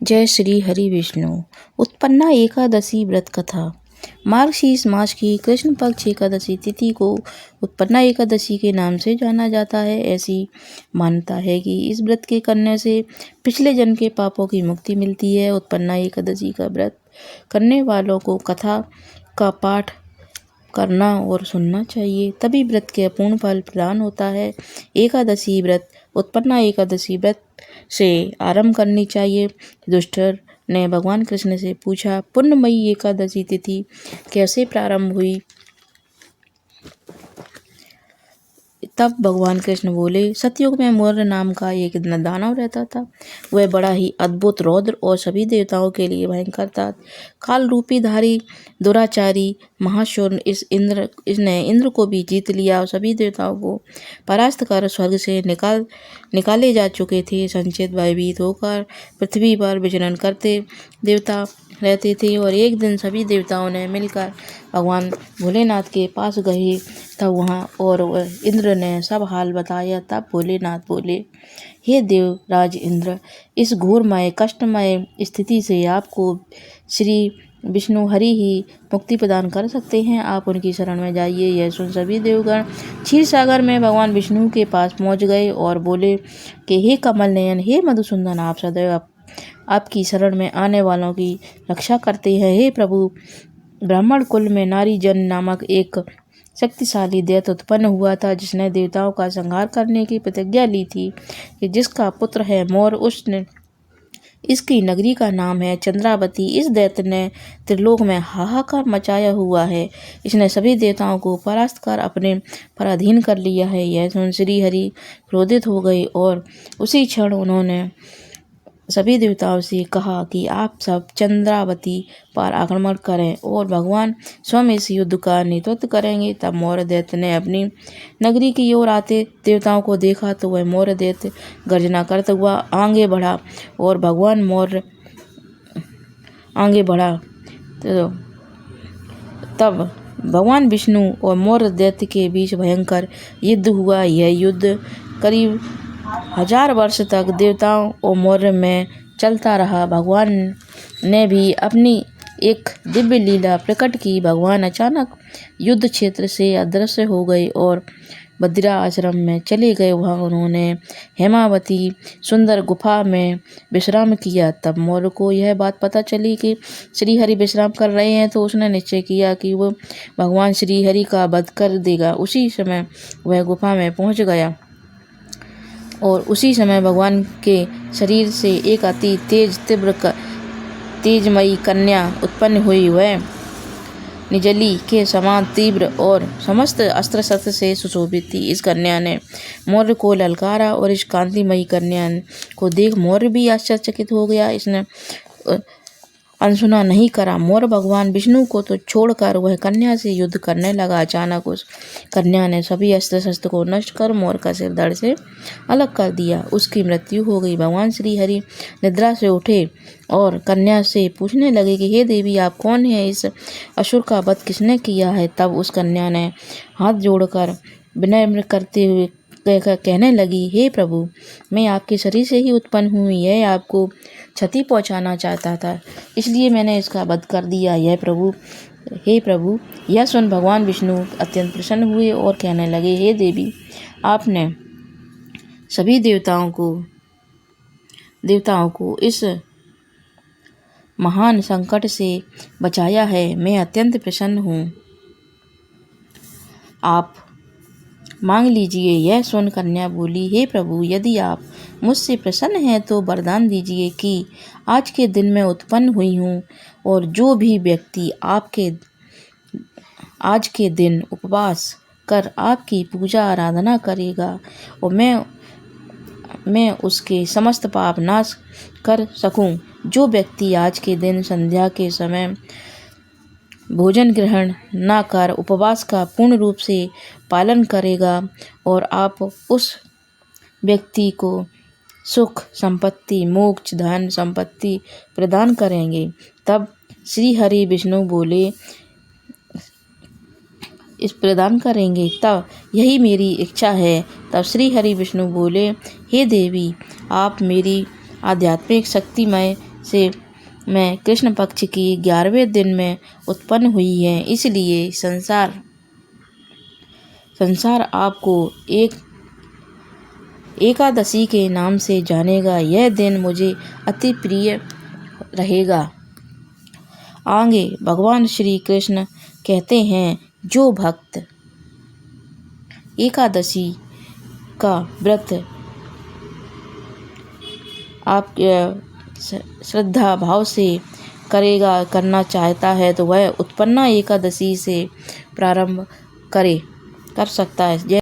जय श्री हरि विष्णु। उत्पन्ना एकादशी व्रत कथा। मार्गशीर्ष मास की कृष्ण पक्ष एकादशी तिथि को उत्पन्ना एकादशी के नाम से जाना जाता है। ऐसी मान्यता है कि इस व्रत के करने से पिछले जन्म के पापों की मुक्ति मिलती है। उत्पन्ना एकादशी का व्रत करने वालों को कथा का पाठ करना और सुनना चाहिए, तभी व्रत के पूर्ण फल प्रदान होता है। एकादशी व्रत उत्पन्ना एकादशी व्रत से आरंभ करनी चाहिए। युधिष्ठिर ने भगवान कृष्ण से पूछा, पुण्यमयी एकादशी तिथि कैसे प्रारंभ हुई? तब भगवान कृष्ण बोले, सतयुग में मौर्य नाम का एक दानव रहता था। वह बड़ा ही अद्भुत, रौद्र और सभी देवताओं के लिए भयंकर था। काल रूपी धारी दुराचारी महाशूर इसने इंद्र को भी जीत लिया और सभी देवताओं को परास्त कर स्वर्ग से निकाले जा चुके थे। संचित भयभीत होकर पृथ्वी पर विचरण करते देवता रहते थे और एक दिन सभी देवताओं ने मिलकर भगवान भोलेनाथ के पास गए। तब वहाँ और इंद्र ने सब हाल बताया। तब भोलेनाथ बोले, हे देवराज इंद्र, इस घोरमय कष्टमय स्थिति से आपको श्री विष्णु हरि ही मुक्ति प्रदान कर सकते हैं। आप उनकी शरण में जाइए। यह सुन सभी देवगण क्षीर सागर में भगवान विष्णु के पास पहुंच गए और बोले कि हे कमल नयन, हे मधुसूदन, आप सदैव आपकी शरण में आने वालों की रक्षा करते हैं। हे प्रभु, ब्राह्मण कुल में नारी जन नामक एक शक्तिशाली दैत्य उत्पन्न हुआ था, जिसने देवताओं का संहार करने की प्रतिज्ञा ली थी कि जिसका पुत्र है मौर्य, इसकी नगरी का नाम है चंद्रावती। इस दैत्य ने त्रिलोक में हाहाकार मचाया हुआ है। इसने सभी देवताओं को परास्त कर अपने पर अधीन कर लिया है। यह सुन श्री हरि क्रोधित हो गए और उसी क्षण उन्होंने सभी देवताओं से कहा कि आप सब चंद्रावती पर आक्रमण करें और भगवान स्वयं इस युद्ध का नेतृत्व करेंगे। तब मौर्य दैत्य ने अपनी नगरी की ओर आते देवताओं को देखा तो वह मौर्य दैत्य गर्जना करता हुआ आगे बढ़ा और भगवान मौर्य आगे बढ़ा तो तब भगवान विष्णु और मौर्य दैत्य के बीच भयंकर युद्ध हुआ। यह युद्ध करीब 1000 वर्ष तक देवताओं और मौर्य में चलता रहा। भगवान ने भी अपनी एक दिव्य लीला प्रकट की। भगवान अचानक युद्ध क्षेत्र से अदृश्य हो गए और बद्रिका आश्रम में चले गए। वहाँ उन्होंने हेमावती सुंदर गुफा में विश्राम किया। तब मौर्य को यह बात पता चली कि श्री हरि विश्राम कर रहे हैं, तो उसने निश्चय किया कि वह भगवान श्री हरि का वध कर देगा। उसी समय वह गुफा में पहुँच गया और उसी समय भगवान के शरीर से एक अति तेजमयी कन्या उत्पन्न हुई। वह निजली के समान तीव्र और समस्त अस्त्र शस्त्र से सुशोभित थी। इस कन्या ने मौर्य को ललकारा और इस कांतिमयी कन्या को देख मौर्य भी आश्चर्यचकित हो गया। इसने अनसुना नहीं करा। मौर्य भगवान विष्णु को तो छोड़कर वह कन्या से युद्ध करने लगा। अचानक उस कन्या ने सभी अस्त्र शस्त्र को नष्ट कर मौर्य का सिर धड़ से अलग कर दिया। उसकी मृत्यु हो गई। भगवान श्री हरि निद्रा से उठे और कन्या से पूछने लगे कि हे देवी, आप कौन है? इस असुर का वध किसने किया है? तब उस कन्या ने हाथ जोड़कर विनम्र करते हुए कहने लगी, हे प्रभु, मैं आपके शरीर से ही उत्पन्न हुई। यह आपको क्षति पहुंचाना चाहता था, इसलिए मैंने इसका वध कर दिया। हे प्रभु, यह सुन भगवान विष्णु अत्यंत प्रसन्न हुए और कहने लगे, हे देवी, आपने सभी देवताओं को इस महान संकट से बचाया है। मैं अत्यंत प्रसन्न हूँ। आप मांग लीजिए। यह सुन कन्या बोली, हे प्रभु, यदि आप मुझसे प्रसन्न हैं तो वरदान दीजिए कि आज के दिन मैं उत्पन्न हुई हूँ और जो भी व्यक्ति आज के दिन उपवास कर आपकी पूजा आराधना करेगा और मैं उसके समस्त पाप नाश कर सकूं। जो व्यक्ति आज के दिन संध्या के समय भोजन ग्रहण न कर उपवास का पूर्ण रूप से पालन करेगा और आप उस व्यक्ति को सुख, संपत्ति, मोक्ष, धन संपत्ति प्रदान करेंगे। तब श्री हरि विष्णु बोले, इस प्रदान करेंगे, तब यही मेरी इच्छा है। तब श्री हरि विष्णु बोले, हे देवी, आप मेरी आध्यात्मिक शक्तिमय से में कृष्ण पक्ष की 11वें दिन में उत्पन्न हुई है। इसलिए संसार आपको एकादशी के नाम से जानेगा। यह दिन मुझे अति प्रिय रहेगा। आगे भगवान श्री कृष्ण कहते हैं, जो भक्त एकादशी का व्रत आप श्रद्धा भाव से करना चाहता है तो वह उत्पन्ना एकादशी से प्रारंभ कर सकता है।